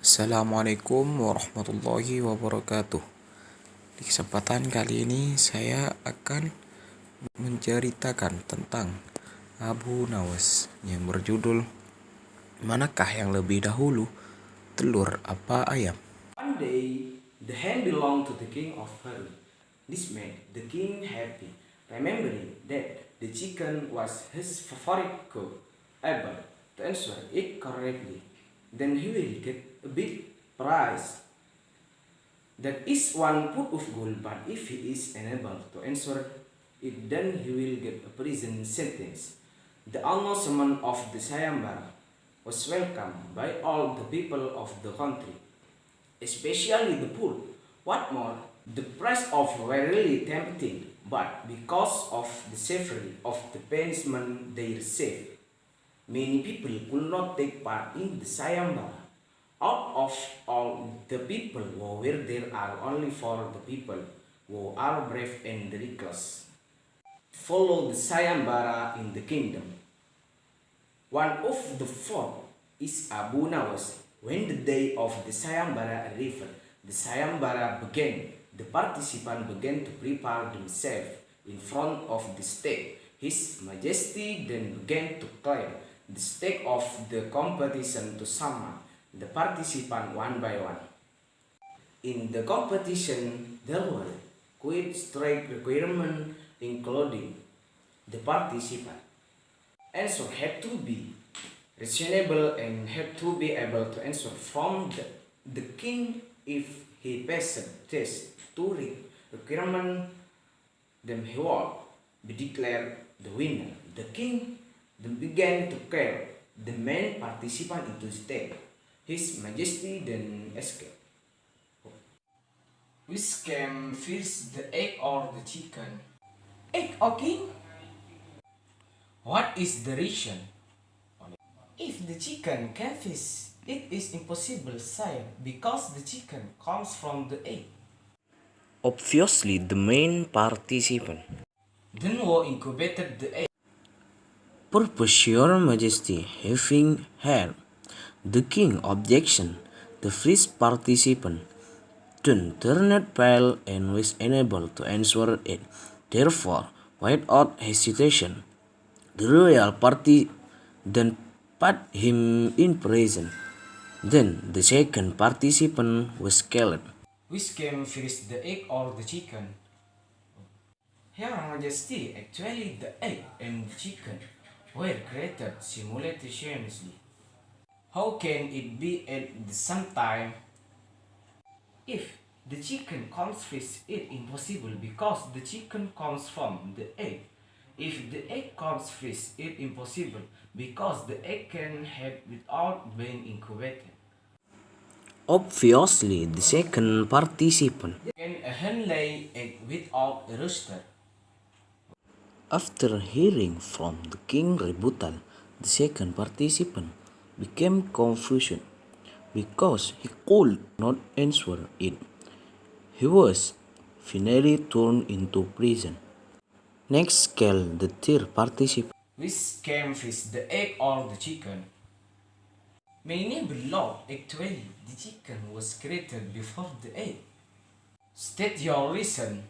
Assalamualaikum warahmatullahi wabarakatuh. Di kesempatan kali ini saya akan menceritakan tentang Abu Nawas yang berjudul Manakah yang lebih dahulu, telur apa ayam? One day, the hen belonged to the king of her. This made the king happy, remembering that the chicken was his favorite cook, able to answer it correctly. Then he will get a big prize. That is one pot of gold, but if he is unable to answer it, then he will get a prison sentence. The announcement of the Sayambara was welcomed by all the people of the country, especially the poor. What more, the price of were really tempting, but because of the severity of the punishment they received, many people could not take part in the sayambara. Out of all the people who were there are only for the people who are brave and reckless. Follow the sayambara in the kingdom. One of the four is Abu Nawas. When the day of the sayambara arrived, the sayambara began. The participants began to prepare themselves in front of the stage. His Majesty then began to clear the stage of the competition to summon the participants one by one. In the competition, there were quite strict requirements including the participant. Answer had to be reasonable and had to be able to answer from the king. If he passed test to requirement, then he would be declared the winner. The king then began to carry the main participant into the stage. His Majesty then escaped. Which came first, the egg or the chicken? Egg, O king? What is the reason? If the chicken can fish, it is impossible, sire, because the chicken comes from the egg. Obviously, the main participant. Then who incubated the egg? Purpose, your majesty, having heard the king objection, the first participant then turned pale and was unable to answer it. Therefore, without hesitation, the royal party then put him in prison. Then the second participant was killed. Which came first, the egg or the chicken? Your Majesty, actually the egg and the chicken were created simultaneously. How can it be at the same time? If the chicken comes first, it impossible because the chicken comes from the egg. If the egg comes first, it impossible because the egg can hatch without being incubated. Obviously, the second participant. Can a hen lay egg without a rooster? After hearing from the king rebuttal, the second participant became confusion because he could not answer it. He was finally thrown into prison. Next came the third participant. Which came first, the egg or the chicken? Many below, actually, the chicken was created before the egg. State your reason.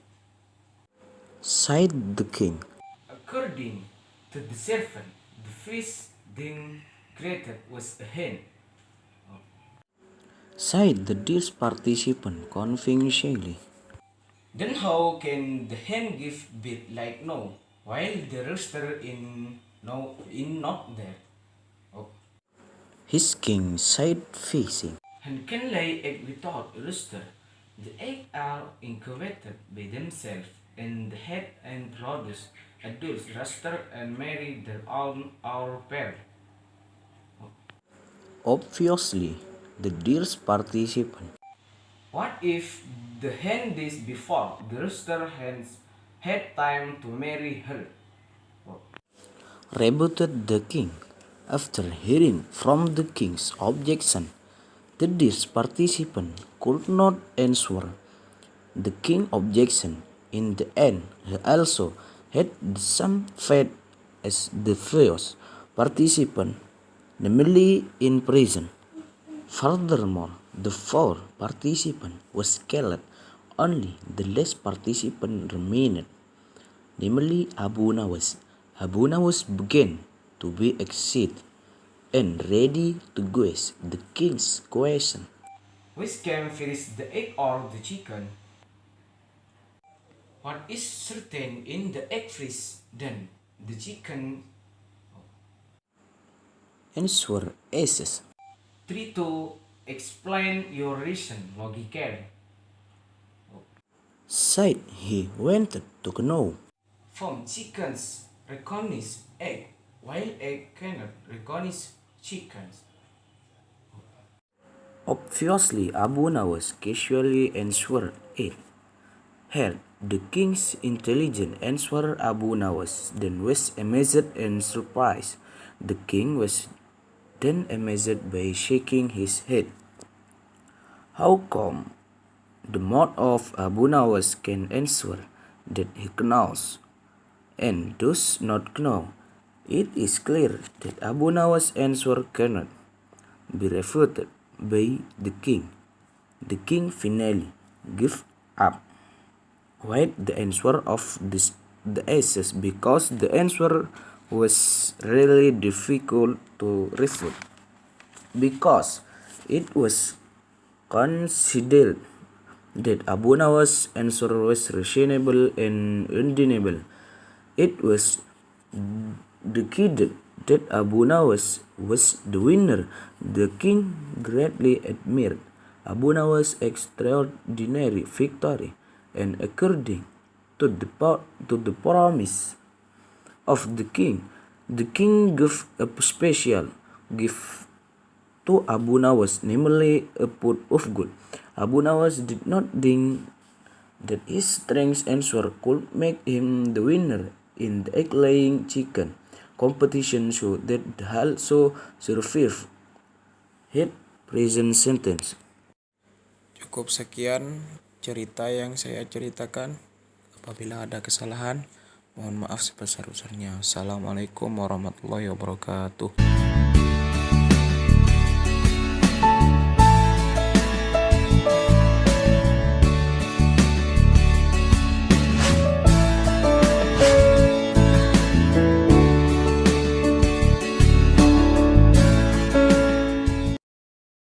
Sighed the king. According to the servant, the first thing created was a hen. Sighed the third participant convincingly. Then how can the hen give birth like now, while the rooster in not there? His king sighed facing. Hen can lay egg without a rooster. The eggs are incubated by themselves and the head and produce adults rooster and marry their own our pair. Obviously, the dearest participant. What if the hen dies before the rooster hens had time to marry her? Rebutted the king. After hearing from the king's objection, the dearest participant could not answer the king's objection. In the end, he also had the same fate as the first participant, namely in prison. Furthermore, The fourth participant was killed. Only the last participant remained, namely Abu Nawas. Abu Nawas began to be excited and ready to guess the king's question. Which came first, the egg or the chicken? What is certain in the egg freeze? Then the chicken. Answer aces. Try to explain your reason logically. Said he wanted to know. From chickens recognize egg, while egg cannot recognize chickens. Obviously, Abu Nawas casually answered it. Here, the king's intelligent answered Abu Nawas then was amazed and surprised. The king was then amazed by shaking his head. How come the mouth of Abu Nawas can answer that he knows and does not know? It is clear that Abu Nawas' answer cannot be refuted by the king. The king finally gave up. Why the answer of the aces? Because the answer was really difficult to refute. Because it was considered that Abu Nawas' answer was reasonable and undeniable. It was decided that Abu Nawas was the winner. The king greatly admired Abu Nawas' extraordinary victory, and according to the promise of the king gave a special gift to Abu Nawas, namely a pot of gold. Abu Nawas did not think that his strange answer could make him the winner in the egg-laying chicken competition, so that also survived his prison sentence. Cukup sekian cerita yang saya ceritakan. Apabila ada kesalahan, mohon maaf sebesar-besarnya. Assalamualaikum warahmatullahi wabarakatuh.